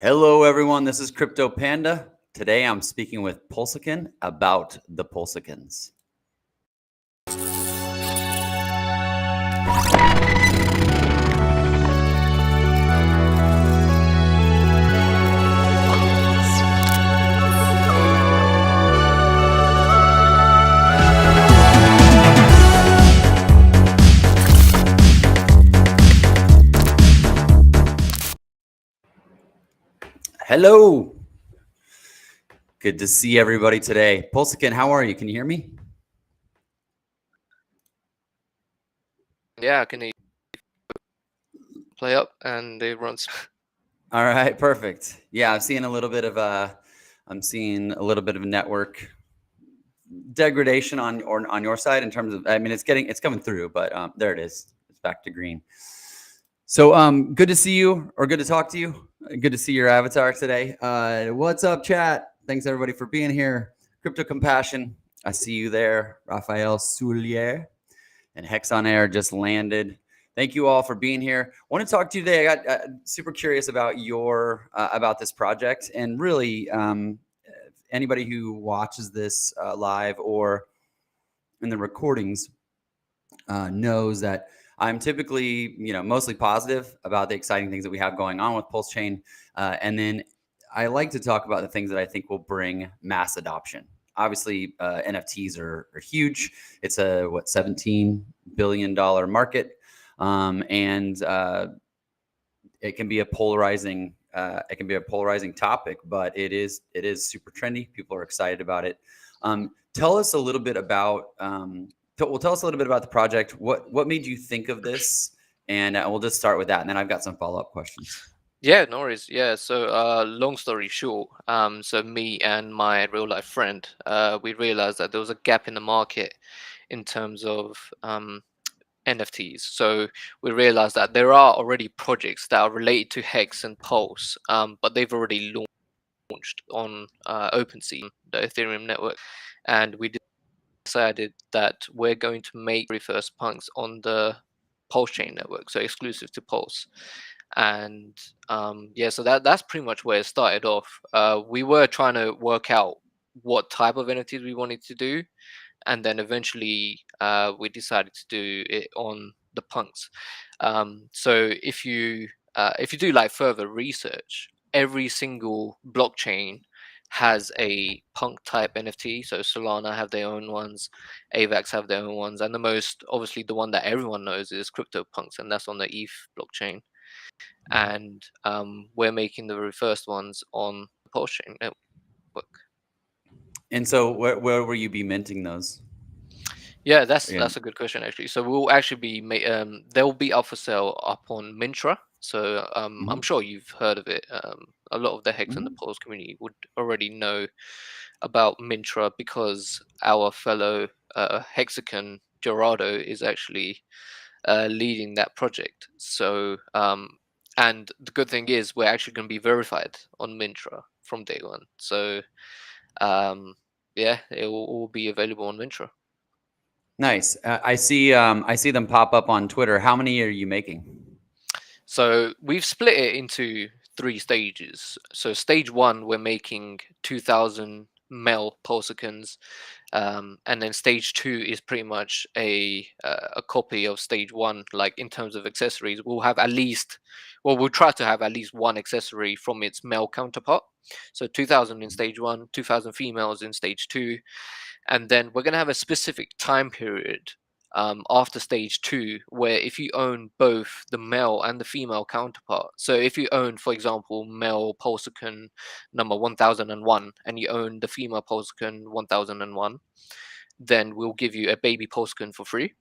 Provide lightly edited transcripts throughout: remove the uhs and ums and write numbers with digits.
Hello, everyone. This is Krypto Panda. Today, I'm speaking with Pulsican about the Pulsicans. Hello. Good to see everybody today. Pulsican, how are you? Can you hear me? Yeah, I can play up and it runs. All right, perfect. Yeah, I'm seeing a little bit of network degradation on your side in terms of. I mean, it's coming through, but there it is. It's back to green. So good to see you, or good to talk to you. Good to see your avatar today. What's up, chat? Thanks everybody for being here. Crypto Compassion, I see you there. Raphael Soulier and Hex on Air just landed. Thank you all for being here. I want to talk to you today. I got super curious about about this project, and really anybody who watches this live or in the recordings knows that I'm typically, mostly positive about the exciting things that we have going on with PulseChain, and then I like to talk about the things that I think will bring mass adoption. Obviously, NFTs are huge. It's a $17 billion market, and it can be a polarizing topic, but it is super trendy. People are excited about it. Tell us a little bit about tell us a little bit about the project. What made you think of this? And we'll just start with that, and then I've got some follow-up questions. Yeah, no worries. Yeah, so long story short, so me and my real life friend, we realized that there was a gap in the market in terms of NFTs. So we realized that there are already projects that are related to Hex and Pulse, but they've already launched on OpenSea, the Ethereum network, and we decided that we're going to make very first punks on the PulseChain network, so exclusive to Pulse. And yeah, so that's pretty much where it started off. We were trying to work out what type of NFTs we wanted to do, and then eventually we decided to do it on the punks. So if you do like further research, every single blockchain has a punk type NFT. So Solana have their own ones, AVAX have their own ones, and the most obviously the one that everyone knows is Crypto Punks, and that's on the ETH blockchain. And we're making the very first ones on the PulseChain network. And so, where will you be minting those? Yeah, that's a good question actually. So we'll actually be they'll be up for sale up on Mintra. So I'm sure you've heard of it. A lot of the Hex and the Pulse community would already know about Mintra because our fellow Hexican Gerardo is actually leading that project. So and the good thing is we're actually going to be verified on Mintra from day one. So yeah, it will all be available on Mintra. Nice. I see them pop up on Twitter. How many are you making? So we've split it into 3 stages. So stage 1, we're making 2,000 male Pulsicans, and then stage 2 is pretty much a copy of stage 1. Like in terms of accessories, we'll try to have at least one accessory from its male counterpart. So 2,000 in stage 1, 2,000 females in stage 2, and then we're gonna have a specific time period after stage 2 where if you own both the male and the female counterpart, so if you own, for example, male Pulsican number 1001 and you own the female Pulsican 1001, then we'll give you a baby Pulsican for free.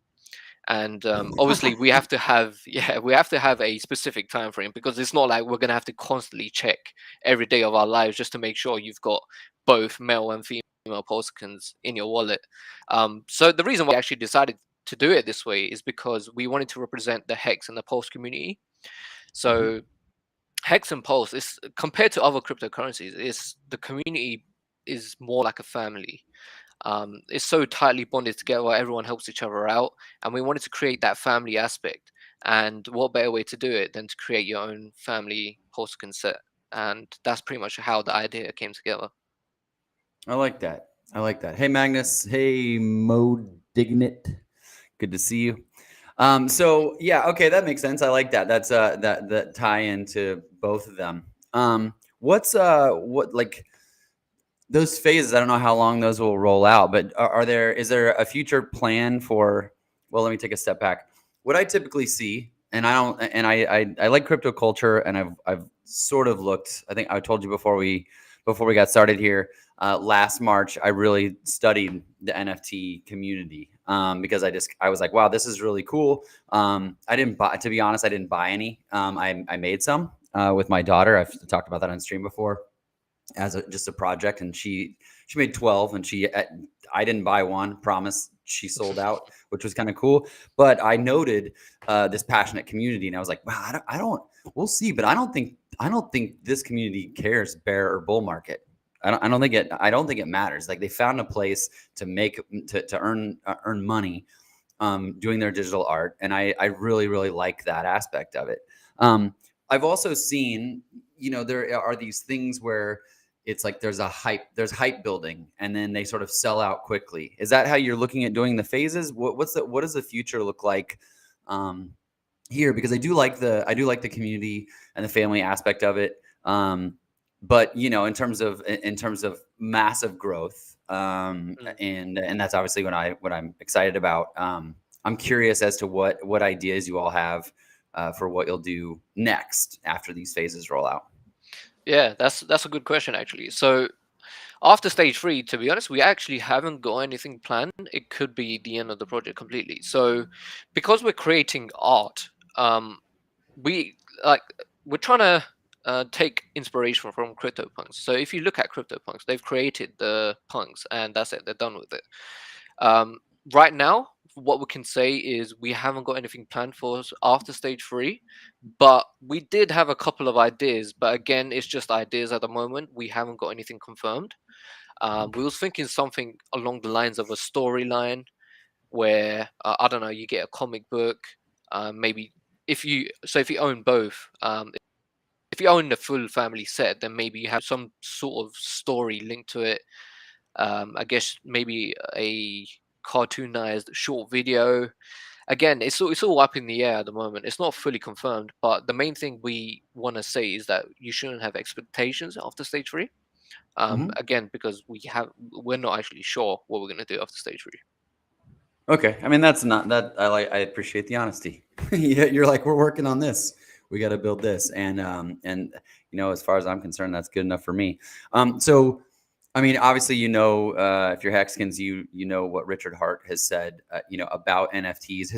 And obviously we have to have a specific time frame, because it's not like we're going to have to constantly check every day of our lives just to make sure you've got both male and female Pulsicans in your wallet. So the reason why we actually decided to do it this way is because we wanted to represent the Hex and the Pulse community. So Hex and Pulse is, compared to other cryptocurrencies, is the community is more like a family. It's so tightly bonded together, everyone helps each other out, and we wanted to create that family aspect. And what better way to do it than to create your own family Pulsican set? and that's pretty much how the idea came together. I like that. I like that. Hey, Magnus. Hey, Modignit. Good to see you. So yeah, okay, that makes sense. I like that. That's that tie into both of them. What like those phases? I don't know how long those will roll out, but is there a future plan for? Well, let me take a step back. What I typically see, and I like crypto culture, and I've sort of looked. I think I told you before we got started here. Last March, I really studied the NFT community because I was like, wow, this is really cool. I didn't buy, to be honest, I didn't buy any. I made some with my daughter. I've talked about that on stream before as just a project, and she made 12, and I didn't buy one. Promise, she sold out, which was kind of cool. But I noted this passionate community, and I was like, wow, I don't. We'll see, but I don't think this community cares bear or bull market. I don't think it matters. Like they found a place to earn money doing their digital art, and I really really like that aspect of it. I've also seen, there are these things where it's like there's hype building, and then they sort of sell out quickly. Is that how you're looking at doing the phases? What does the future look like here? Because I do like the community and the family aspect of it. But in terms of massive growth, and that's obviously what I'm excited about. I'm curious as to what ideas you all have for what you'll do next after these phases roll out. Yeah, that's a good question actually. So after stage 3, to be honest, we actually haven't got anything planned. It could be the end of the project completely. So because we're creating art, we like we're trying to take inspiration from CryptoPunks. So if you look at CryptoPunks, they've created the punks, and that's it. They're done with it. Um, right now, what we can say is we haven't got anything planned for us after stage 3, but we did have a couple of ideas. But again, it's just ideas at the moment. We haven't got anything confirmed. We was thinking something along the lines of a storyline where I don't know, you get a comic book, maybe if you own both, if you own the full family set, then maybe you have some sort of story linked to it. I guess maybe a cartoonized short video. Again, it's all up in the air at the moment. It's not fully confirmed, but the main thing we want to say is that you shouldn't have expectations after stage 3. Mhm. Again, because we're not actually sure what we're gonna do after stage 3. Okay, I mean that's not that I appreciate the honesty. Yeah, you're like, we're working on this. We got to build this, and as far as I'm concerned, that's good enough for me. So I mean, obviously, if you're Hexkins, you know what Richard Hart has said, about NFTs.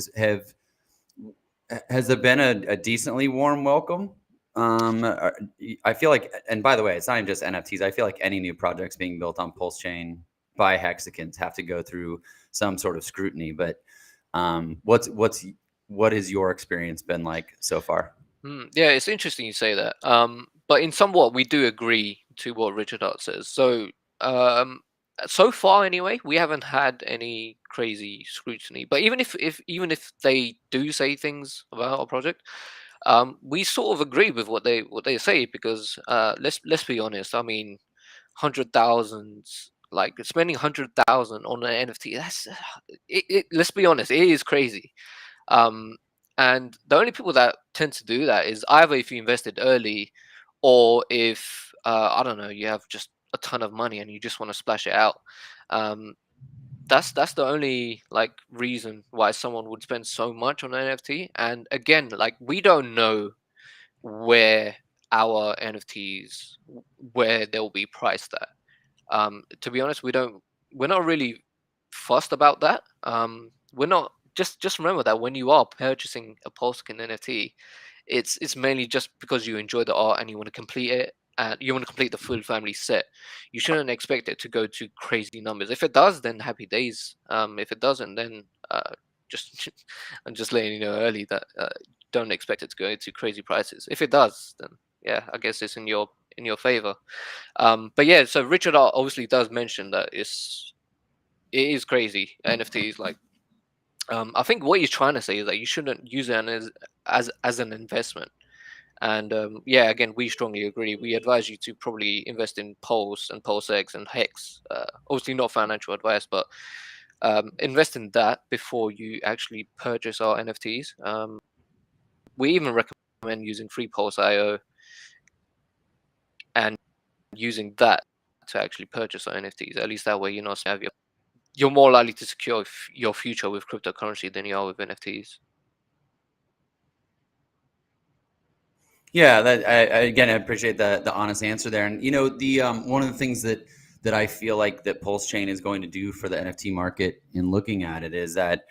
Has there been a decently warm welcome? I feel like, and by the way, it's not even just NFTs. I feel like any new projects being built on PulseChain by Hexicans have to go through some sort of scrutiny. But what has your experience been like so far? Yeah, it's interesting you say that. But in somewhat, we do agree to what Richard Hart says. Um, so far anyway, we haven't had any crazy scrutiny. But even if they do say things about our project, we sort of agree with what they say because let's be honest. I mean, 100,000s, like spending 100,000 on an NFT. Let's be honest, it is crazy. Um, and the only people that tend to do that is either if you invested early, or if I don't know, you have just a ton of money and you just want to splash it out. Um, that's the only like reason why someone would spend so much on an NFT. And again, like we don't know where our NFTs where they'll be priced at. To be honest, we're not really fussed about that. We're not just remember that when you are purchasing a Pulsicans NFT, it's mainly just because you enjoy the art and you want to complete it, and you want to complete the full family set. You shouldn't expect it to go to crazy numbers. If it does, then happy days. If it doesn't, then just I'm just letting you know early that don't expect it to go to crazy prices. If it does, then yeah, I guess it's in your favor. But yeah, so Richard obviously does mention that it is crazy NFTs. Like, I think what he's trying to say is that you shouldn't use it as an investment. And yeah, again, we strongly agree. We advise you to probably invest in Pulse and PulseX and Hex. Obviously, not financial advice, but invest in that before you actually purchase our NFTs. We even recommend using free Pulse.io and using that to actually purchase our NFTs. At least that way, you're more likely to secure your future with cryptocurrency than you are with NFTs. Yeah, again, I appreciate the honest answer there. And the one of the things that I feel like that PulseChain is going to do for the NFT market in looking at it is that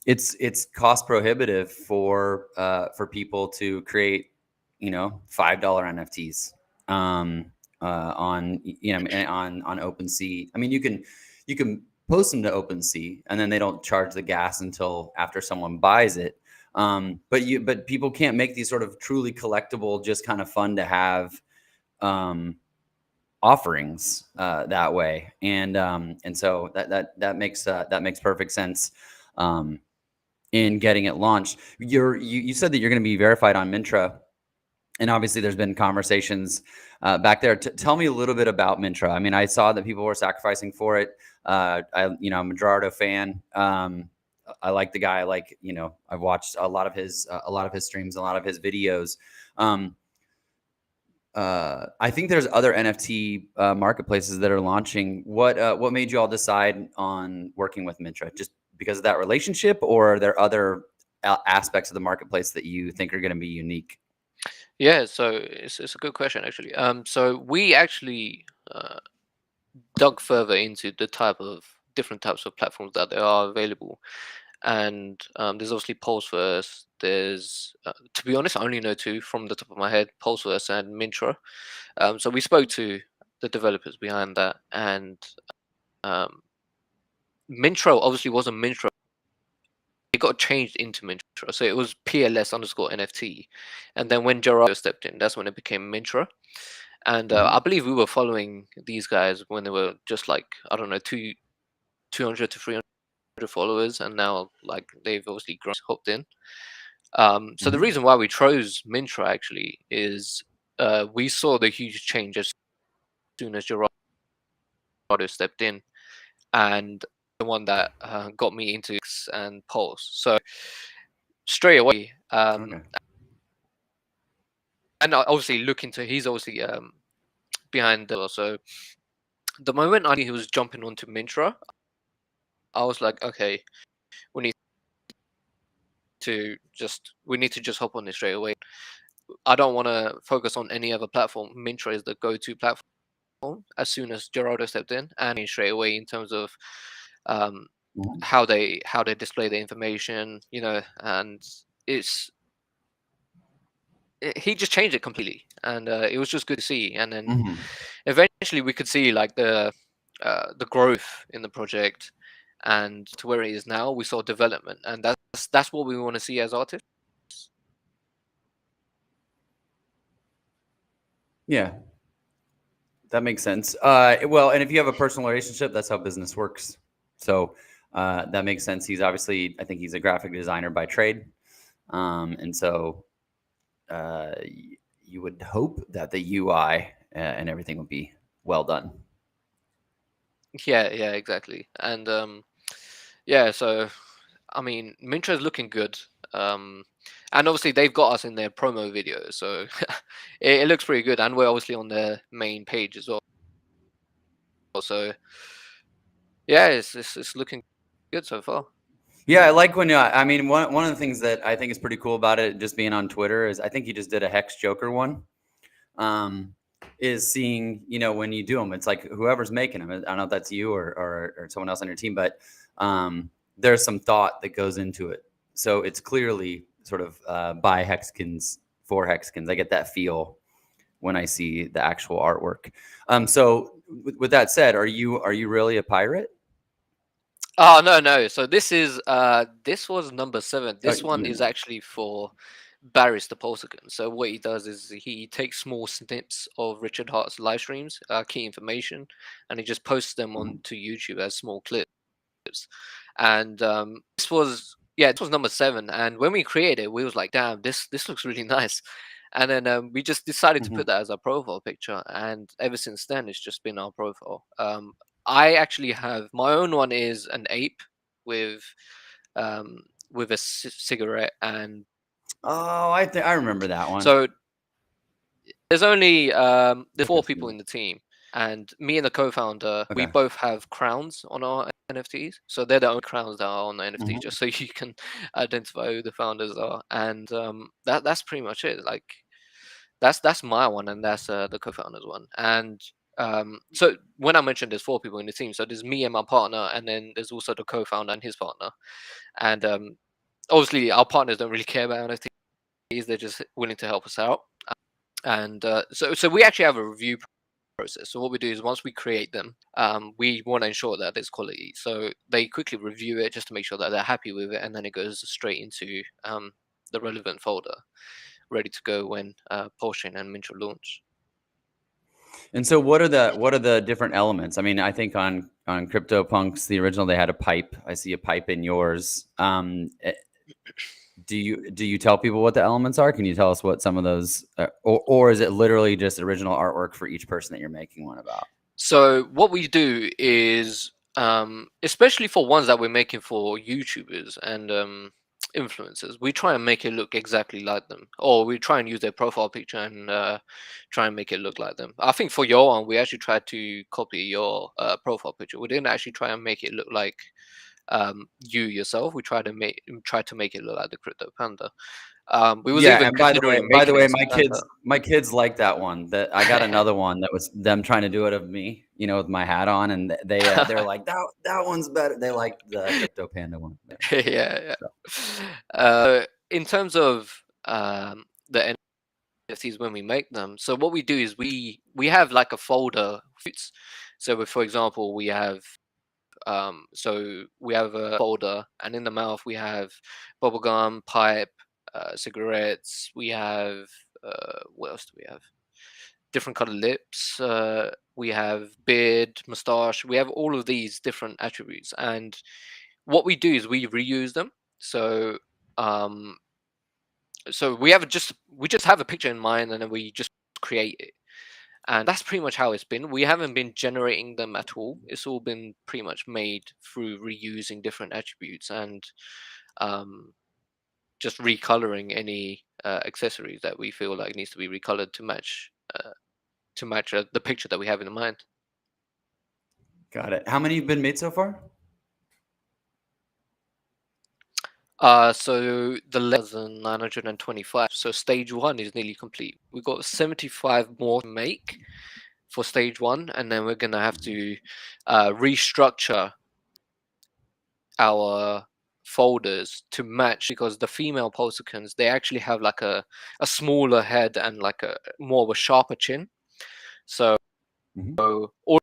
it's cost prohibitive for people to create $5 NFTs on on OpenSea. I mean, you can post them to OpenSea, and then they don't charge the gas until after someone buys it. But people can't make these sort of truly collectible, just kind of fun to have offerings that way, and so that makes perfect sense in getting it launched. You said that you're going to be verified on Mintra, and obviously there's been conversations back there. Tell me a little bit about Mintra. I mean, I saw that people were sacrificing for it. I'm a Gerardo fan. I like the guy. I've watched a lot of his streams, a lot of his videos. I think there's other NFT marketplaces that are launching. What made you all decide on working with Mintra? Just because of that relationship, or are there other aspects of the marketplace that you think are going to be unique? Yeah, so it's a good question actually. So we actually dug further into the different types of platforms that there are available, and there's obviously Pulseverse. There's, to be honest, I only know two from the top of my head: Pulseverse and Mintra. So we spoke to the developers behind that, and um, Mintra obviously wasn't Mintra. It got changed into Mintra, so it was PLS underscore NFT, and then when Gerardo stepped in, that's when it became Mintra. And I believe we were following these guys when they were just like, I don't know, 200 to 300 followers, and now like they've obviously grown, hooked in. So the reason why we chose Mintra actually is we saw the huge change as soon as Gerardo stepped in, and the one that got me into X and Pulse. So straight away, Okay. and I obviously he's obviously behind so the moment I knew he was jumping onto Mintra, I was like, okay, we need we need to just hop on this straight away. I don't want to focus on any other platform. Mintra is the go-to platform as soon as Gerardo stepped in, and straight away in terms of how they display the information, and he just changed it completely, and it was just good to see. And then eventually we could see like the growth in the project, and to where it is now, we saw development, and that's what we want to see as artists. Yeah, that makes sense. Well, and if you have a personal relationship, that's how business works. So that makes sense. He's obviously, I think he's a graphic designer by trade, and so you would hope that the UI and everything would be well done. Yeah, exactly. And yeah, so I mean, Mintra is looking good. And obviously they've got us in their promo video, so it looks pretty good, and we're obviously on their main page as well. So yeah, it's looking good so far. Yeah, I like when I mean one of the things that I think is pretty cool about it, just being on Twitter, is I think you just did a Hex Joker one. Is seeing when you do them, it's like whoever's making them. I don't know if that's you or someone else on your team, but there's some thought that goes into it. So it's clearly sort of by Hexkins for Hexkins. I get that feel when I see the actual artwork. So with that said, are you really a pirate? Oh no. So this was number 7. This one is actually for Barris the Pulsican. So what he does is he takes small snips of Richard Hart's live streams, key information, and he just posts them onto YouTube as small clips. And this was Yeah, it was number 7, and when we created it, we was like, "Damn, this looks really nice." And then we just decided to Mhm. put that as our profile picture, and ever since then, it's just been our profile. I actually have my own one is an ape with um, with a cigarette, and Oh, I remember that one. so there's only there's I think 4 I've seen people it. in the team, and me and the co-founder, we Okay. both have crowns on our NFTs. So they're the only crowns that are on the NFT, Mhm. just so you can identify who the founders are. And that's pretty much it. Like that's my one, and that's the co-founder's one. And so when I mentioned there's 4 people in the team, so there's me and my partner, and then there's also the co-founder and his partner. And obviously our partners don't really care about NFTs; they're just willing to help us out. And so we actually have a review process. So what we do is once we create them, we want to ensure that there's quality. So they quickly review it just to make sure that they're happy with it, and then it goes straight into the relevant folder, ready to go when PulseChain and Mintra launch. And so what are the different elements? I mean, I think on CryptoPunks, the original, they had a pipe. I see a pipe in yours. Do you tell people what the elements are? Can you tell us what some of those, or is it literally just original artwork for each person that you're making one about? So what we do is, especially for ones that we're making for YouTubers and influencers, we try and make it look exactly like them, or we try and use their profile picture and try and make it look like them. I think for your one, we actually tried to copy your profile picture. We didn't actually try and make it look like you yourself. We tried to make it look like the Crypto Panda. We was Yeah, even and considering by the making it way, as a panda. my kids like that one. That I got another one that was them trying to do it of me, with my hat on, and they're like that one's better. They like the Crypto Panda one better. Yeah, So, yeah. In terms of the NFTs when we make them, so what we do is we have like a folder. So, for example, we have a folder, and in the mouth we have bubblegum, pipe, cigarettes. We have what else do we have? Different colored lips. We have beard, mustache. We have all of these different attributes, and what we do is we reuse them. So um, so we just have a picture in mind, and then we just create it, and that's pretty much how it's been. We haven't been generating them at all. It's all been pretty much made through reusing different attributes and um, just recoloring any accessories that we feel like needs to be recolored to match the picture that we have in mind. got it. How many have been made so far? So the 925. So stage 1 is nearly complete. We've got 75 more to make for stage 1, and then we're gonna have to restructure our folders to match, because the female Pulsicans, they actually have like a smaller head and like a more of a sharper chin. So Mhm. all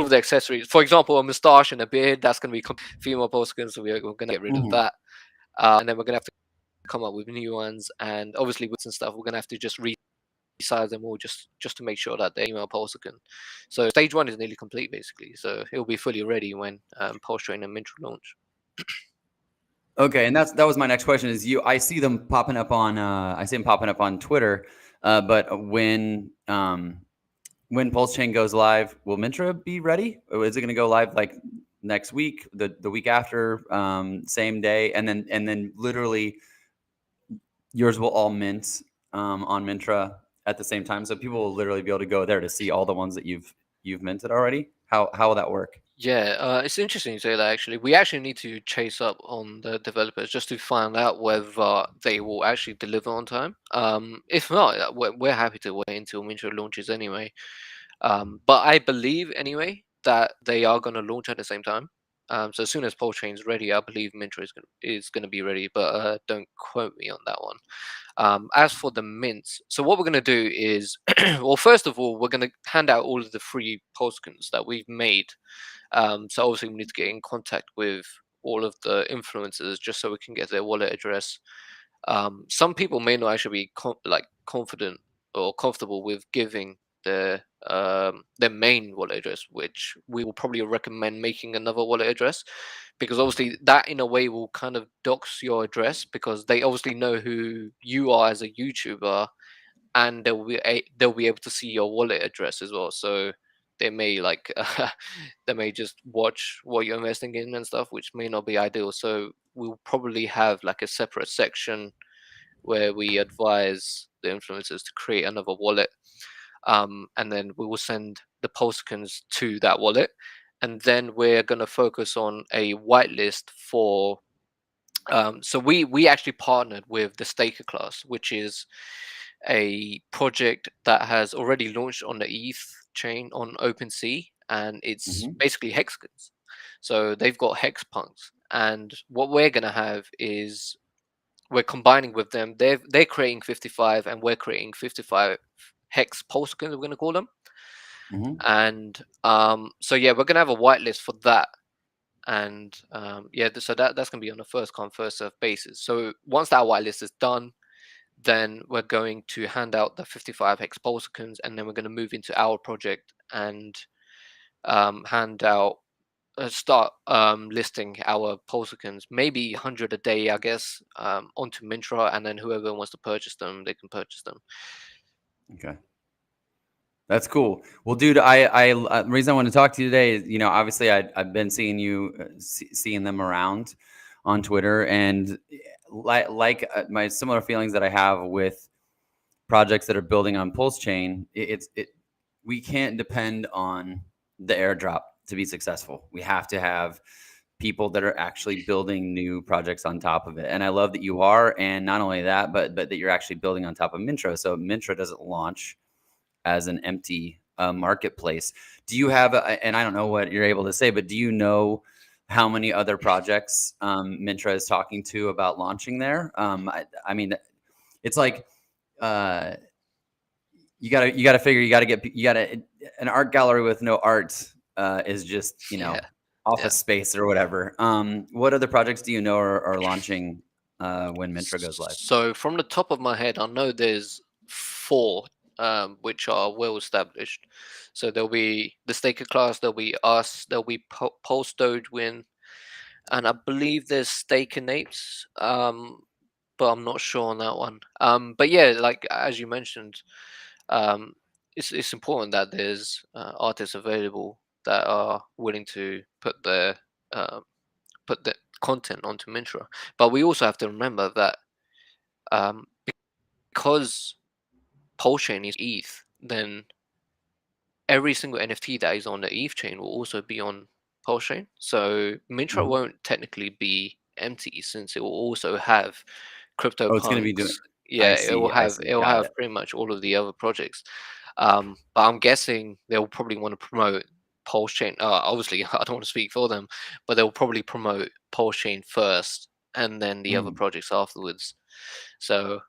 of the accessories, for example, a moustache and a beard, that's going to be female Pulsicans, so we're going to get rid of Mhm. that. And then we're going to have to come up with new ones, and obviously with and stuff, we're going to have to just resize them all just to make sure that they're female Pulsican. So stage 1 is nearly complete basically, so it'll be fully ready when PulseChain and Mintra launch. Okay, and that was my next question. Is I see them popping up on I see them popping up on Twitter, but when PulseChain goes live, will Mintra be ready? Or is it going to go live like next week, the week after, same day, and then literally yours will all mint on Mintra at the same time, so people will literally be able to go there to see all the ones that you've minted already. How will that work? Yeah, it's interesting you say that actually. We actually need to chase up on the developers just to find out whether they will actually deliver on time. If not, we're happy to wait until Mintra launches anyway. But I believe anyway that they are going to launch at the same time. So as soon as PulseChain is ready, I believe Mintra is gonna be ready, but don't quote me on that one. As for the mints, so what we're going to do is, well, first of all, we're going to hand out all of the free postcards that we've made. So obviously, we need to get in contact with all of the influencers just so we can get their wallet address. Some people may not actually be confident or comfortable with giving their main wallet address, which we will probably recommend making another wallet address, because obviously that in a way will kind of dox your address, because they obviously know who you are as a YouTuber, and they'll be able to see your wallet address as well. So they may like they may just watch what you're investing in and stuff, which may not be ideal. So we'll probably have like a separate section where we advise the influencers to create another wallet, and then we will send the Pulsicans to that wallet, and then we're going to focus on a whitelist for. So we actually partnered with the Staker class, which is a project that has already launched on the ETH chain on OpenSea, and it's Hmm. basically hexagons. So they've got hex punks, and what we're gonna have is we're combining with them. They're creating 55, and we're creating 55 hex Pulsicans, we're gonna call them. Hmm. And so yeah, we're gonna have a whitelist for that. And yeah, so that's gonna be on a first come first serve basis. So once that whitelist is done, then we're going to hand out the 55 hex Pulsicans, and then we're going to move into our project and hand out start listing our Pulsicans, maybe 100 a day, I guess, onto Mintra, and then whoever wants to purchase them, they can purchase them. Okay. That's cool. Well, dude, the reason I want to talk to you today is, obviously I've been seeing you, seeing them around on Twitter, and like my similar feelings that I have with projects that are building on PulseChain. We can't depend on the airdrop to be successful. We have to have people that are actually building new projects on top of it. And I love that you are, and not only that, but that you're actually building on top of Mintra. So Mintra doesn't launch as an empty marketplace. Do you have, and I don't know what you're able to say, but do you know how many other projects Mintra is talking to about launching there? I mean, it's like you gotta figure an art gallery with no art is just Yeah, yeah. office space or whatever. What other projects do you know are launching when Mintra goes live? So from the top of my head, I know there's four which are well established. So there'll be the Staker class, there'll be us, there'll be Pulse Win, and I believe there's Staker Napes, but I'm not sure on that one. But yeah, like as you mentioned, um, it's important that there's artists available that are willing to uh, put the content onto Mintra. But we also have to remember that um, because PulseChain is ETH, then every single NFT that is on the ETH chain will also be on PulseChain. So Mintra Mhm. won't technically be empty, since it will also have Oh, it's gonna be doing. CryptoPunks. I Yeah, see. I see. it will Got have it. pretty much all of the other projects. But I'm guessing they'll probably want to promote PulseChain. Obviously, I don't want to speak for them, but they'll probably promote PulseChain first, and then the other Mm. projects afterwards. So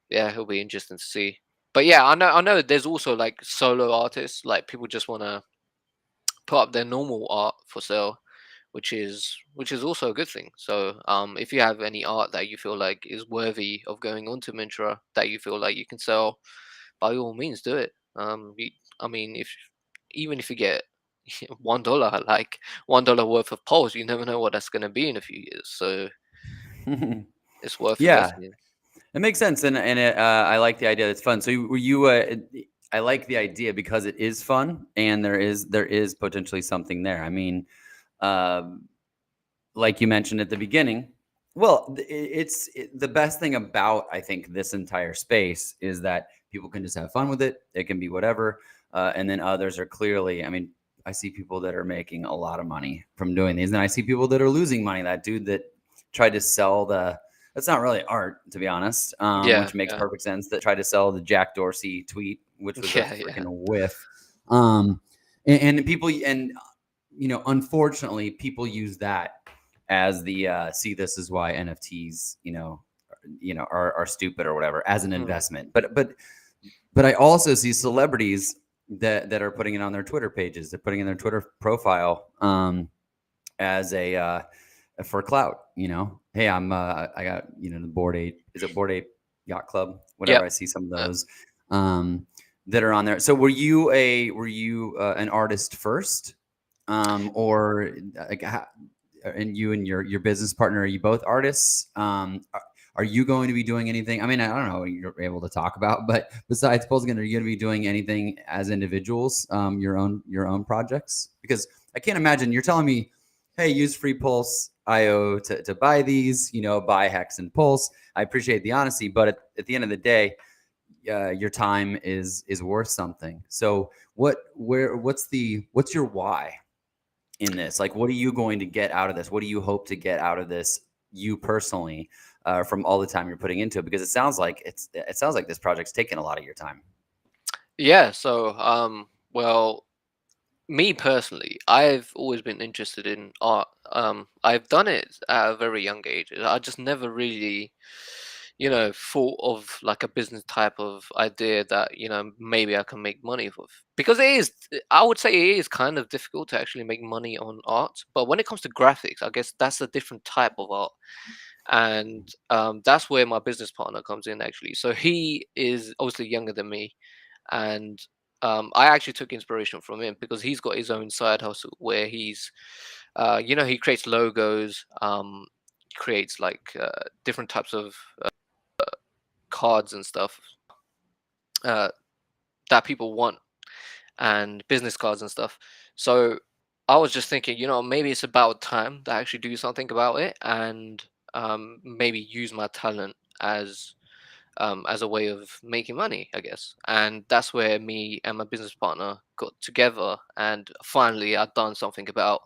yeah, it'll be interesting to see. But yeah, I know there's also like solo artists, like people just want to put up their normal art for sale, which is also a good thing. So if you have any art that you feel like is worthy of going onto Mintra, that you feel like you can sell, by all means do it. I mean, if even if you get $1, like $1 worth of Pulse, you never know what that's going to be in a few years. So it's worth Yeah, investing in. it makes sense, and I like the idea. It's fun. So were you? I like the idea because it is fun, and there is potentially something there. I mean, um, like you mentioned at the beginning, well, the best thing about, I think, this entire space is that people can just have fun with it. It can be whatever, and then others are clearly. I mean, I see people that are making a lot of money from doing these, and I see people that are losing money. That dude that tried to sell the that's not really art, to be honest, Yeah, which makes yeah, perfect sense. That tried to sell the Jack Dorsey tweet, which was a yeah, yeah. freaking whiff. Um, and people, and unfortunately, people use that as the see, this is why NFTs, are stupid or whatever, as an Mm, investment. But I also see celebrities that are putting it on their Twitter pages. They're putting in their Twitter profile as a for clout. Hey, I got the Board Ape. Is it Board Ape Yacht Club? yep. Whatever. I see some of Yep. those. Um, that are on there. So were you an artist first, or like, and you and your business partner, are you both artists? Are you going to be doing anything? I mean, I don't know what you're able to talk about, but besides Pulsicans, are you going to be doing anything as individuals, your own projects? Because I can't imagine you're telling me, hey, use free Pulse IO to buy these, buy Hex and Pulse. I appreciate the honesty, but at the end of the day, your time is worth something. So what's your why in this? Like, what are you going to get out of this? What do you hope to get out of this, you personally, from all the time you're putting into it? Because it sounds like this project's taking a lot of your time. Yeah. So, well, me personally, I've always been interested in art. I've done it at a very young age. I just never really, thought of like a business type of idea that, maybe I can make money with. Because I would say it is kind of difficult to actually make money on art. But when it comes to graphics, I guess that's a different type of art. And that's where my business partner comes in, actually. So he is obviously younger than me, and I actually took inspiration from him because he's got his own side hustle where he creates logos, creates like different types of cards and stuff uh, that people want, and business cards and stuff. So I was just thinking, maybe it's about time to actually do something about it, and maybe use my talent as a way of making money, I guess. And that's where me and my business partner got together, and finally I'd done something about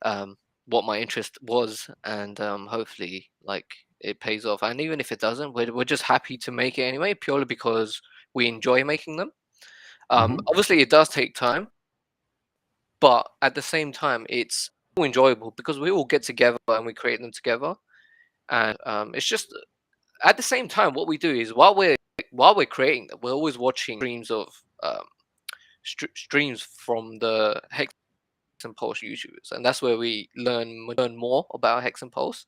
um, what my interest was, and hopefully, like, it pays off. And even if it doesn't, we're just happy to make it anyway, purely because we enjoy making them. Mm-hmm. Obviously, it does take time, but at the same time, it's enjoyable because we all get together and we create them together. And it's just at the same time, what we do is while we're creating them, we're always watching streams of streams from the Hex and Pulse YouTubers, and that's where we learn more about Hex and Pulse,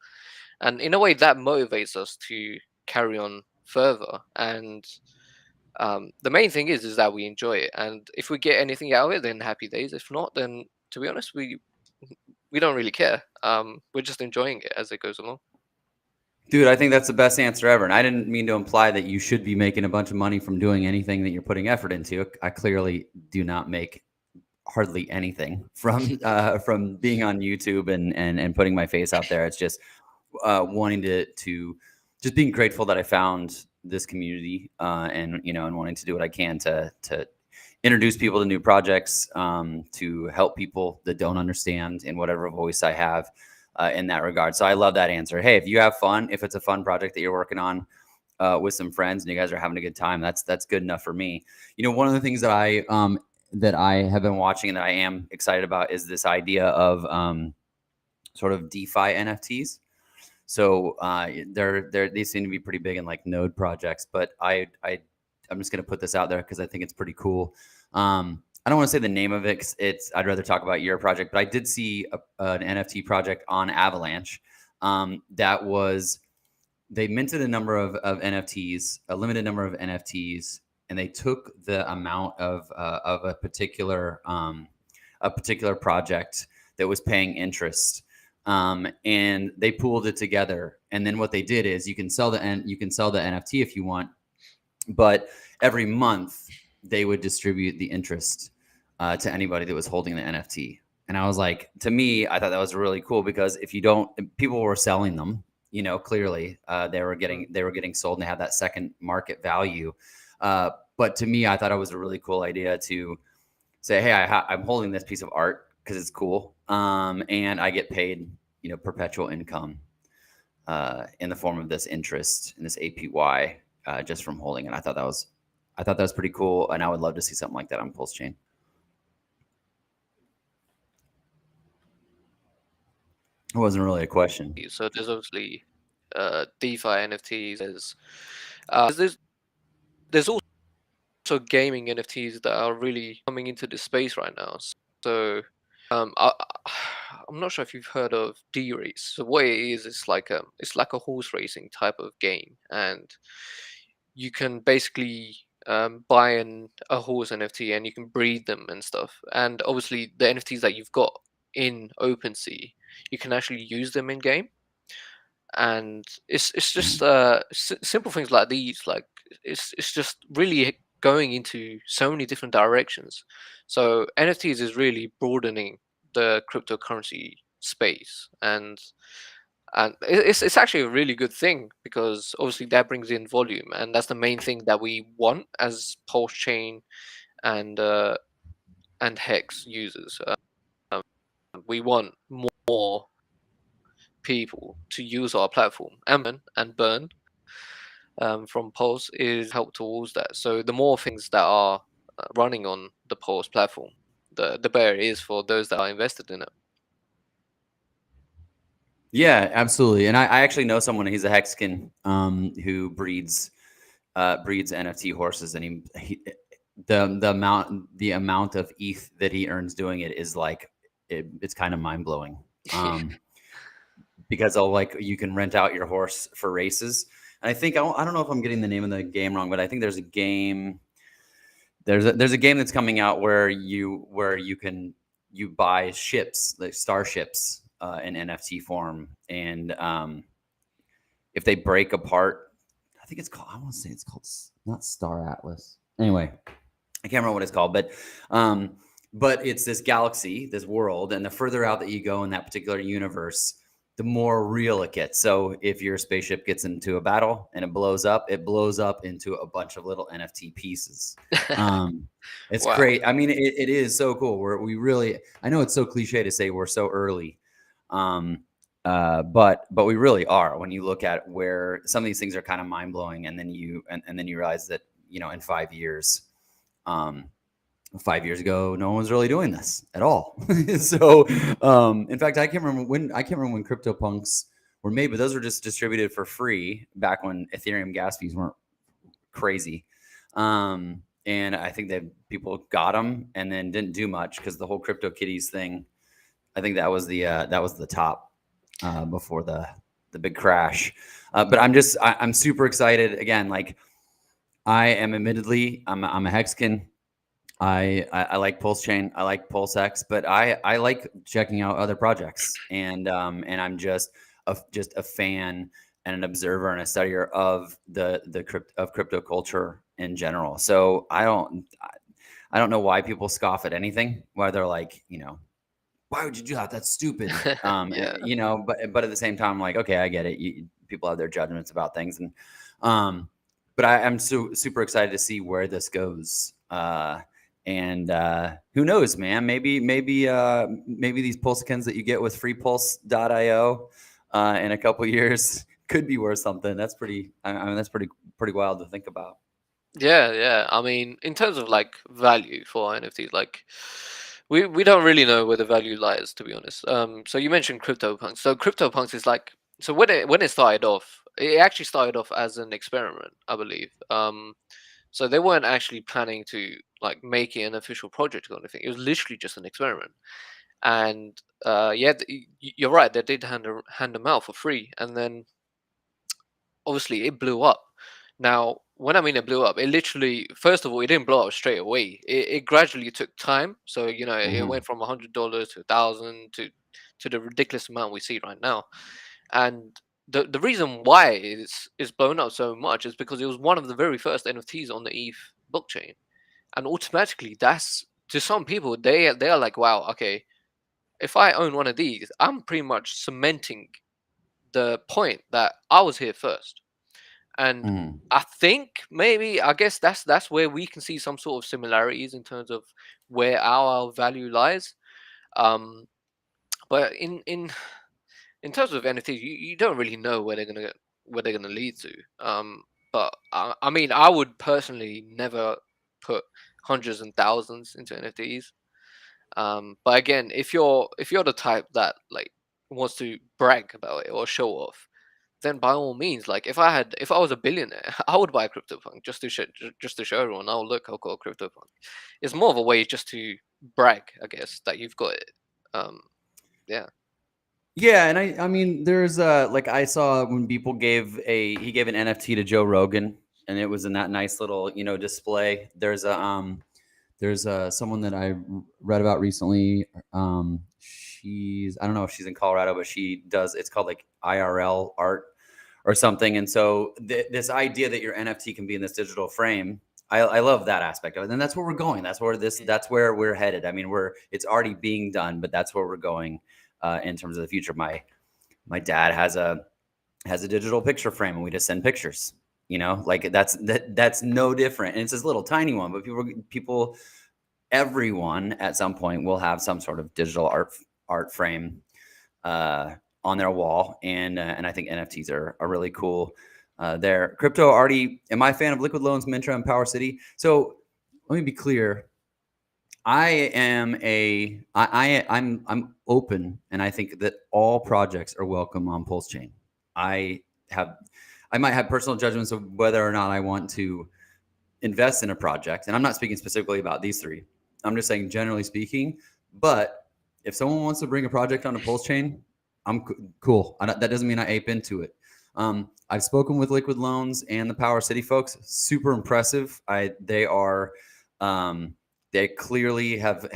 and in a way that motivates us to carry on further. And the main thing is that we enjoy it, and if we get anything out of it, then happy days. If not, then to be honest, we don't really care. We're just enjoying it as it goes along. Dude, I think that's the best answer ever. And I didn't mean to imply that you should be making a bunch of money from doing anything that you're putting effort into. I clearly do not make hardly anything from being on YouTube and putting my face out there. It's just wanting to just being grateful that I found this community, and wanting to do what I can to introduce people to new projects, to help people that don't understand in whatever voice I have, in that regard. So I love that answer. Hey, if you have fun, if it's a fun project that you're working on with some friends and you guys are having a good time, that's good enough for me. One of the things that I have been watching and that I am excited about is this idea of sort of DeFi NFTs. So they seem to be pretty big in like node projects, but I'm just going to put this out there because I think it's pretty cool. I don't want to say the name of it 'cause I'd rather talk about your project, but I did see an NFT project on Avalanche that was, they minted a number of NFTs, a limited number of NFTs, and they took the amount of a particular project that was paying interest, and they pooled it together. And then what they did is you can sell the NFT if you want, but every month they would distribute the interest to anybody that was holding the NFT. And I was like, to me, I thought that was really cool because if you don't, people were selling them, clearly they were getting sold and they had that second market value. But to me, I thought it was a really cool idea to say, hey, I'm holding this piece of art because it's cool, and I get paid, perpetual income in the form of this interest in this APY just from holding it. I thought that was pretty cool, and I would love to see something like that on PulseChain. It wasn't really a question. So there's obviously DeFi NFTs. There's also gaming NFTs that are really coming into this space right now. So I'm not sure if you've heard of D-Race. So what it is, it's like a horse racing type of game, and you can basically buying a horse NFT and you can breed them and stuff. And obviously, the NFTs that you've got in OpenSea, you can actually use them in game. And it's just simple things like these. Like it's just really going into so many different directions. So NFTs is really broadening the cryptocurrency space, and it's actually a really good thing because obviously that brings in volume, and that's the main thing that we want as PulseChain and Hex users. We want more people to use our platform and burn from Pulse is help towards that. So the more things that are running on the Pulse platform, the better it is for those that are invested in it. Yeah, absolutely. And I actually know someone. He's a Hexkin who breeds NFT horses, and the amount of ETH that he earns doing it is like it's kind of mind blowing. Because you can rent out your horse for races. And I think I don't know if I'm getting the name of the game wrong, but I think there's a game. There's a game that's coming out where you buy ships, like starships, in NFT form, and if they break apart, I think it's called. I want to say it's called not Star Atlas. Anyway, I can't remember what it's called, but it's this galaxy, this world, and the further out that you go in that particular universe, the more real it gets. So if your spaceship gets into a battle and it blows up into a bunch of little NFT pieces. It's Wow. great. I mean, it is so cool. We really, I know it's so cliche to say we're so early, but we really are. When you look at where some of these things are kind of mind blowing, and then you realize that in 5 years. 5 years ago, no one was really doing this at all. So, in fact, I can't remember when CryptoPunks were made, but those were just distributed for free back when Ethereum gas fees weren't crazy. And I think that people got them and then didn't do much because the whole CryptoKitties thing. I think that was the top before the big crash. But I'm super excited again. Like I am admittedly I'm a Hexkin. I like PulseChain, I like PulseX, but I like checking out other projects, and I'm just a fan and an observer and a studier of crypto culture in general. So I don't know why people scoff at anything. Why they're like, why would you do that? That's stupid. Yeah. But at the same time, I'm like, okay, I get it. People have their judgments about things, and but I'm super excited to see where this goes. And who knows, man? Maybe these Pulsicans that you get with freepulse.io in a couple years could be worth something. That's pretty. I mean, that's pretty wild to think about. Yeah. I mean, in terms of like value for NFTs, like we don't really know where the value lies, to be honest. So you mentioned CryptoPunks. So CryptoPunks is like, so when it started off, it actually started off as an experiment, I believe. So they weren't actually planning to like make it an official project or anything. It was literally just an experiment. And yeah, you're right. They did hand them out for free, and then obviously it blew up. Now, when I mean it blew up, it literally, first of all, it didn't blow up straight away. It gradually took time. So it Mm-hmm. went from $100 to 1,000 to the ridiculous amount we see right now. And the reason why it's blown up so much is because it was one of the very first NFTs on the ETH blockchain, and automatically that's, to some people, they are like, wow, okay, if I own one of these, I'm pretty much cementing the point that I was here first. And Mm-hmm. I think maybe, I guess that's where we can see some sort of similarities in terms of where our value lies. Um, but in terms of NFTs, you don't really know where they're gonna lead to. But I mean, I would personally never put hundreds and thousands into NFTs. But again, if you're the type that like wants to brag about it or show off, then by all means, like if I was a billionaire, I would buy a CryptoPunk just to show everyone, oh look, I've got a CryptoPunk. It's more of a way just to brag, I guess, that you've got it. Yeah. Yeah, and I mean, there's like I saw when people he gave an NFT to Joe Rogan, and it was in that nice little, display. There's someone that I read about recently. I don't know if she's in Colorado, but she does. It's called like IRL art or something. And so this idea that your NFT can be in this digital frame, I love that aspect of it. And that's where we're going. That's where we're headed. I mean, it's already being done, but that's where we're going in terms of the future. My dad has a digital picture frame, and we just send pictures. Like that's no different. And it's this little tiny one, but everyone at some point will have some sort of digital art frame on their wall, and I think NFTs are really cool. There, crypto already. Am I a fan of Liquid Loans, Mintra, and PowerCity? So let me be clear. I'm open, and I think that all projects are welcome on PulseChain. I might have personal judgments of whether or not I want to invest in a project, and I'm not speaking specifically about these three. I'm just saying generally speaking. But if someone wants to bring a project onto PulseChain, I'm cool. That doesn't mean I ape into it. I've spoken with Liquid Loans and the PowerCity folks. Super impressive. They are. They clearly have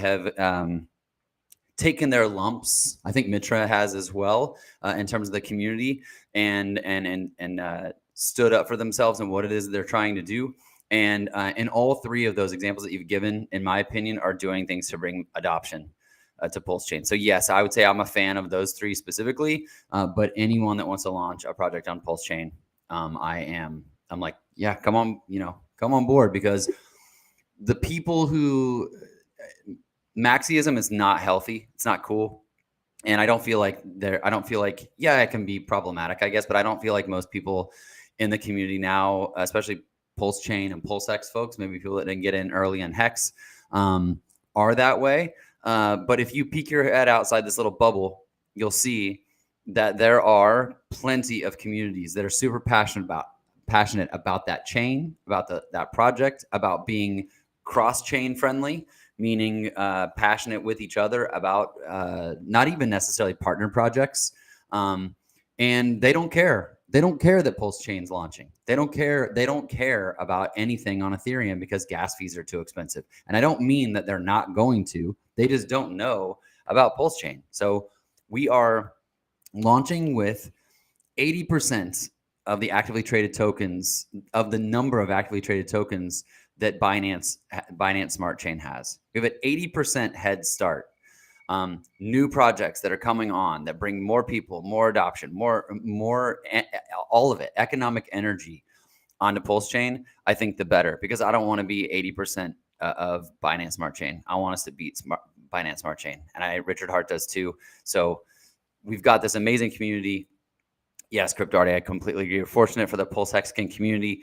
taken their lumps. I think Mintra has as well in terms of the community, and stood up for themselves and what it is they're trying to do. And all three of those examples that you've given, in my opinion, are doing things to bring adoption to PulseChain. So yes, I would say I'm a fan of those three specifically. But anyone that wants to launch a project on PulseChain, I'm like, yeah, come on board, because the people who Maxiism is not healthy. It's not cool. And I don't feel like yeah, it can be problematic, I guess, but I don't feel like most people in the community now, especially PulseChain and PulseX folks, maybe people that didn't get in early on Hex, are that way. But if you peek your head outside this little bubble, you'll see that there are plenty of communities that are super passionate about that chain, about that project, about being cross-chain friendly, meaning passionate with each other about not even necessarily partner projects. And they don't care. They don't care that PulseChain's launching. They don't care about anything on Ethereum because gas fees are too expensive. And I don't mean that they're not going to. They just don't know about PulseChain. So we are launching with 80% of the actively traded tokens, of the number of actively traded tokens that Binance Smart Chain has. We have an 80% head start. New projects that are coming on that bring more people, more adoption, more all of it, economic energy onto PulseChain. I think the better, because I don't want to be 80% of Binance Smart Chain. I want us to beat Binance Smart Chain, and Richard Hart does too. So we've got this amazing community. Yes, CryptoArty, I completely agree. We're fortunate for the PulseHexcan community.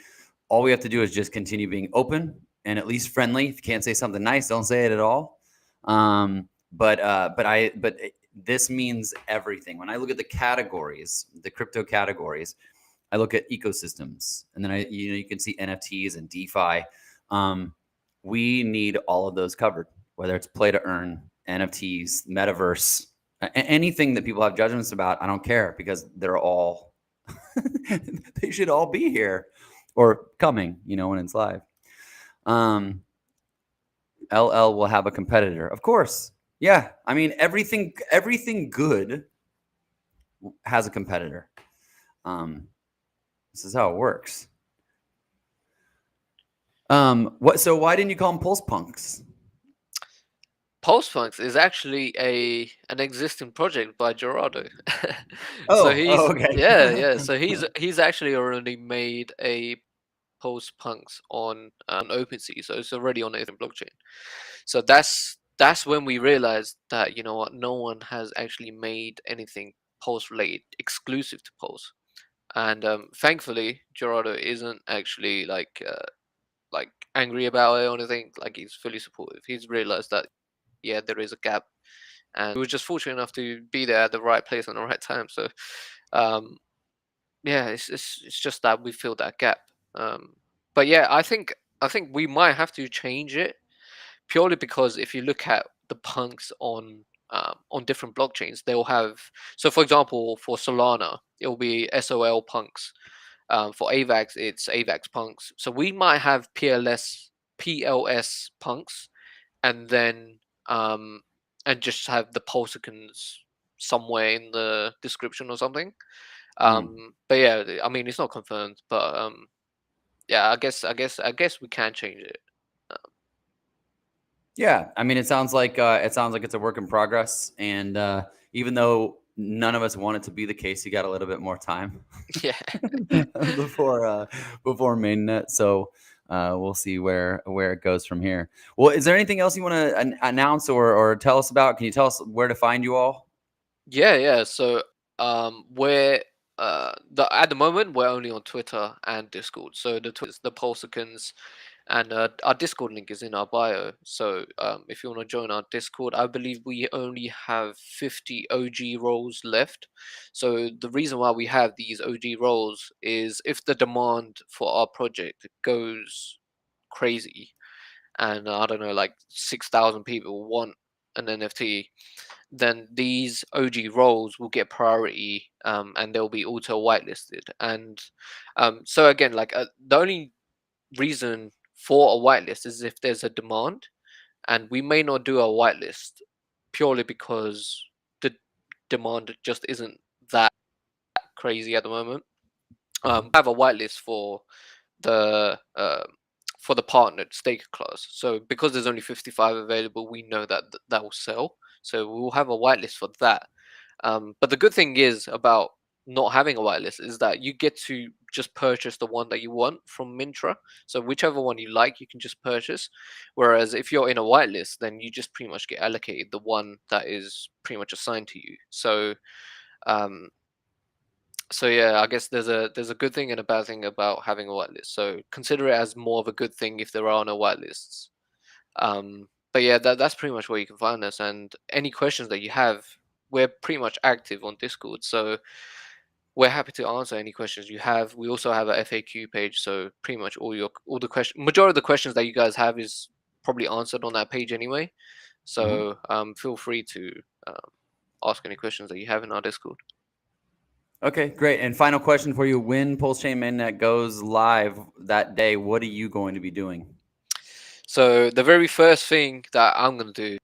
All we have to do is just continue being open and at least friendly. If you can't say something nice, don't say it at all. But this means everything. When I look at the categories, the crypto categories, I look at ecosystems, and then you can see NFTs and DeFi. We need all of those covered, whether it's play to earn, NFTs, metaverse, anything that people have judgments about. I don't care, because they're all they should all be here or coming, when it's live. LL will have a competitor, of course. Yeah, I mean, everything good has a competitor. This is how it works. So why didn't you call them Pulse Punks? PulsePunks is actually an existing project by Gerardo. Okay. Yeah. So he's actually already made a PulsePunks on OpenSea, so it's already on the Ethereum blockchain. So that's when we realized that, you know what, no one has actually made anything Pulse related exclusive to Pulse. And thankfully, Gerardo isn't actually like angry about it or anything. Like, he's fully supportive. He's realized that, yeah, there is a gap, and we were just fortunate enough to be there at the right place and the right time. So yeah, it's just that we filled that gap. But yeah, I think we might have to change it, purely because if you look at the punks on different blockchains, they'll have, so for example, for Solana, it'll be SOL punks. For AVAX, it's AVAX punks. So we might have PLS punks, and then and just have the Pulsicans somewhere in the description or something. But yeah, I mean it's not confirmed, but yeah, I guess we can change it. Yeah, I mean, it sounds like it's a work in progress, and even though none of us want it to be the case, you got a little bit more time Yeah. before mainnet. So we'll see where it goes from here. Well, is there anything else you want to announce or tell us about? Can you tell us where to find you all? Yeah. So we're at the moment we're only on Twitter and Discord. So the Twitter's the Pulsicans, and our Discord link is in our bio. So if you want to join our Discord, I believe we only have 50 OG roles left. So the reason why we have these OG roles is if the demand for our project goes crazy, and I don't know, like 6,000 people want an NFT, then these OG roles will get priority, and they'll be auto whitelisted. And so again, like the only reason for a whitelist is if there's a demand, and we may not do a whitelist purely because the demand just isn't that crazy at the moment. I have a whitelist the for the partnered stake class. So because there's only 55 available, we know that that will sell. So we'll have a whitelist for that. But the good thing is about not having a whitelist is that you get to just purchase the one that you want from Mintra. So whichever one you like, you can just purchase. Whereas if you're in a whitelist, then you just pretty much get allocated the one that is pretty much assigned to you. Um, so yeah, I guess there's a good thing and a bad thing about having a whitelist. So consider it as more of a good thing if there are no whitelists. But yeah, that's pretty much where you can find us. And any questions that you have, we're pretty much active on Discord. So we're happy to answer any questions you have. We also have a FAQ page, so pretty much all the question majority of the questions that you guys have is probably answered on that page anyway. So feel free to ask any questions that you have in our Discord. Okay, great. And final question for you: when PulseChain mainnet goes live that day, what are you going to be doing? So the very first thing that I'm gonna do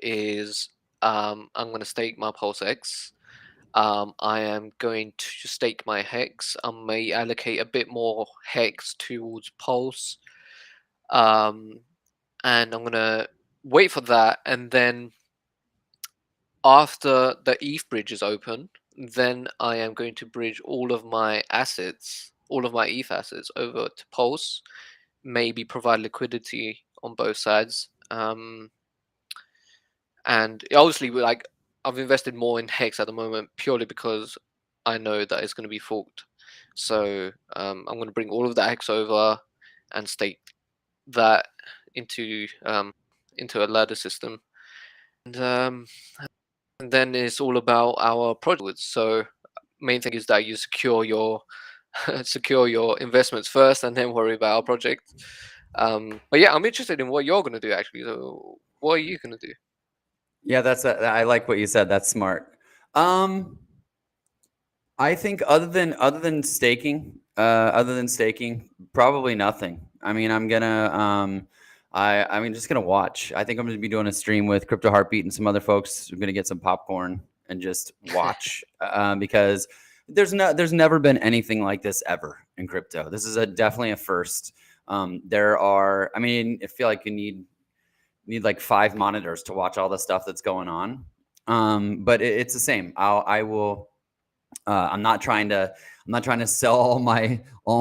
is I'm gonna stake my PulseX. I am going to stake my hex. I may allocate a bit more hex towards Pulse. Um, and I'm gonna wait for that, and then after the ETH bridge is open, then I am going to bridge all of my assets, all of my ETH assets over to Pulse, maybe provide liquidity on both sides. And obviously, I've invested more in Hex at the moment purely because I know that it's going to be forked. So I'm going to bring all of that Hex over and stake that into into a ladder system, and then it's all about our projects. So main thing is that you secure your secure your investments first, and then worry about our project. But yeah, I'm interested in what you're going to do actually. So what are you going to do? Yeah, I like what you said. That's smart. I think other than staking, probably nothing. I mean, I'm gonna I mean just gonna watch. I think I'm gonna be doing a stream with Crypto Heartbeat and some other folks. We're gonna get some popcorn and just watch because there's never been anything like this ever in crypto. This is definitely a first. I mean, I feel like you need like 5 monitors to watch all the stuff that's going on. But it's the same. I will. I'm not trying to sell all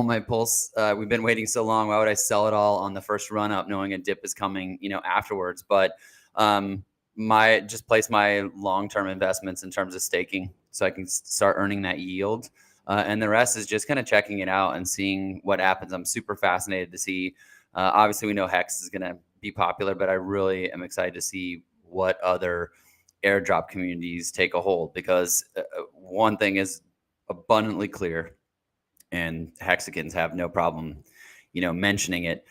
my pulse. We've been waiting so long. Why would I sell it all on the first run up, knowing a dip is coming, afterwards? But just place my long term investments in terms of staking, so I can start earning that yield. And the rest is just kind of checking it out and seeing what happens. I'm super fascinated to see. Obviously, we know Hex is going to be popular, but I really am excited to see what other airdrop communities take a hold, because one thing is abundantly clear, and Hexicans have no problem, mentioning it,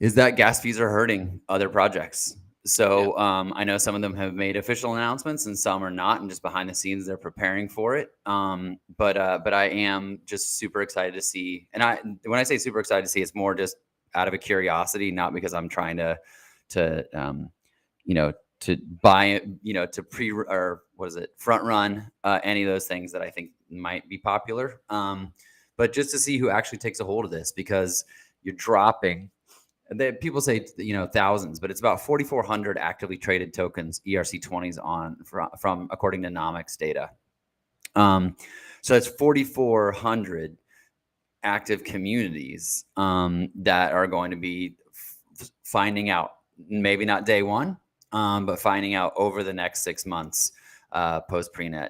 is that gas fees are hurting other projects. So I know some of them have made official announcements and some are not, and just behind the scenes they're preparing for it. But I am just super excited to see. And when I say super excited to see, it's more just out of a curiosity, not because I'm trying to to buy it, to or what is it, front run any of those things that I think might be popular. But just to see who actually takes a hold of this, because you're dropping. People say thousands, but it's about 4,400 actively traded tokens, ERC20s from according to Nomics data. So it's 4,400 active communities that are going to be finding out, maybe not day one, but finding out over the next 6 months, post mainnet,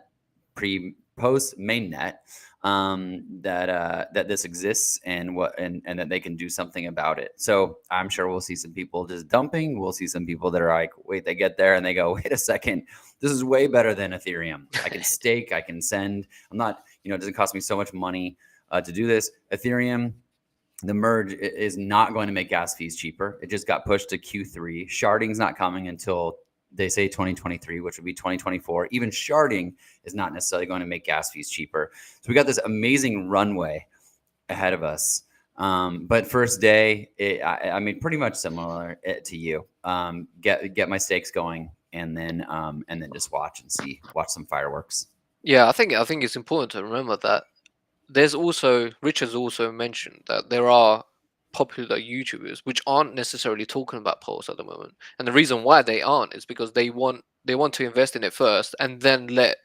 that this exists and that they can do something about it. So I'm sure we'll see some people just dumping. We'll see some people that are like, wait, they get there and they go, wait a second, this is way better than Ethereum. I can stake, I can send. I'm not, it doesn't cost me so much money to do this. Ethereum, the merge is not going to make gas fees cheaper. It just got pushed to Q3. Sharding's not coming until they say 2023, which would be 2024. Even sharding is not necessarily going to make gas fees cheaper. So we got this amazing runway ahead of us. But first day, I mean, pretty much similar to you. Get my stakes going, and then just watch some fireworks. Yeah, I think it's important to remember that Richard's also mentioned that there are popular YouTubers which aren't necessarily talking about Pulse at the moment, and the reason why they aren't is because they want to invest in it first and then let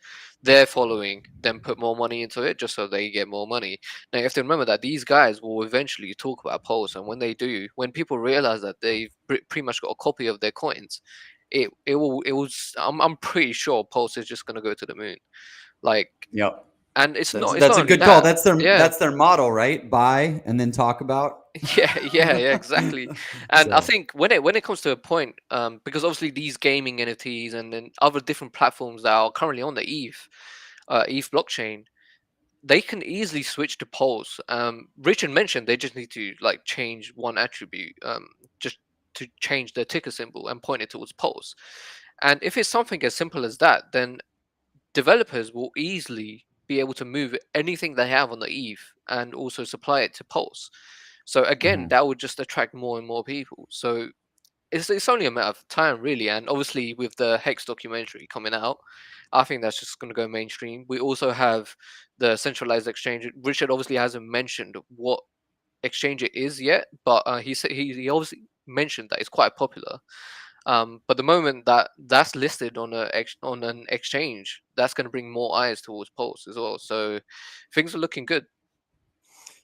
their following then put more money into it just so they get more money. Now you have to remember that these guys will eventually talk about Pulse, and when they do, when people realize that they've pretty much got a copy of their coins, I'm pretty sure Pulse is just going to go to the moon. Like, yep. And it's that's not a good call. That's yeah. their model, right? Buy and then talk about. Yeah, exactly. And So. I think when it comes to a point, because obviously these gaming NFTs and then other different platforms that are currently on the ETH blockchain, they can easily switch to Pulse. Richard mentioned they just need to like change one attribute, just to change the ticker symbol and point it towards Pulse. And if it's something as simple as that, then developers will easily be able to move anything they have on the ETH and also supply it to Pulse. So again, that would just attract more and more people. So it's only a matter of time, really. And obviously, with the Hex documentary coming out, I think that's just going to go mainstream. We also have the centralized exchange. Richard obviously hasn't mentioned what exchange it is yet, but he said he obviously mentioned that it's quite popular. But the moment that that's listed on an exchange, that's going to bring more eyes towards Pulse as well. So things are looking good.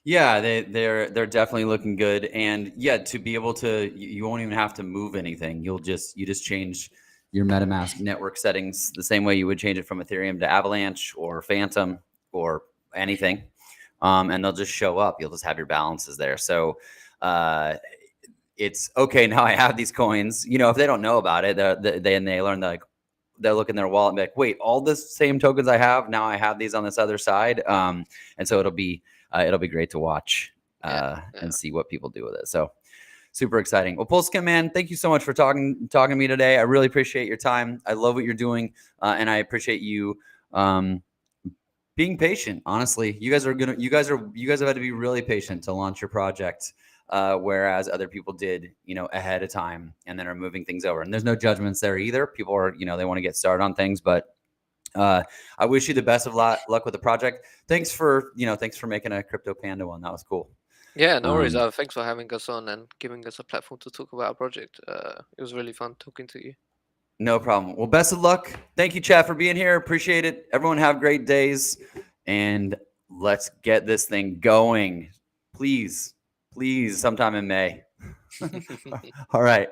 Yeah, they're definitely looking good, and yeah, to be able to, you won't even have to move anything. You just change your MetaMask network settings the same way you would change it from Ethereum to Avalanche or Phantom or anything, and they'll just show up. You'll just have your balances there. So it's okay. Now I have these coins. If they don't know about it, they learn that, like, they'll look in their wallet and be like, wait, all the same tokens I have, now I have these on this other side. And so it'll be great to watch and see what people do with it. So super exciting. Well, Pulsicans, man, thank you so much for talking to me today. I really appreciate your time. I love what you're doing. And I appreciate you being patient. Honestly, you guys have had to be really patient to launch your project. Whereas other people did, ahead of time and then are moving things over. And there's no judgments there either. People are, they want to get started on things, but I wish you the best of luck with the project. Thanks for making a Krypto Panda one. That was cool. Yeah, no worries. Thanks for having us on and giving us a platform to talk about our project. It was really fun talking to you. No problem. Well, best of luck. Thank you, chat, for being here. Appreciate it. Everyone have great days, and let's get this thing going. Please, sometime in May. All right.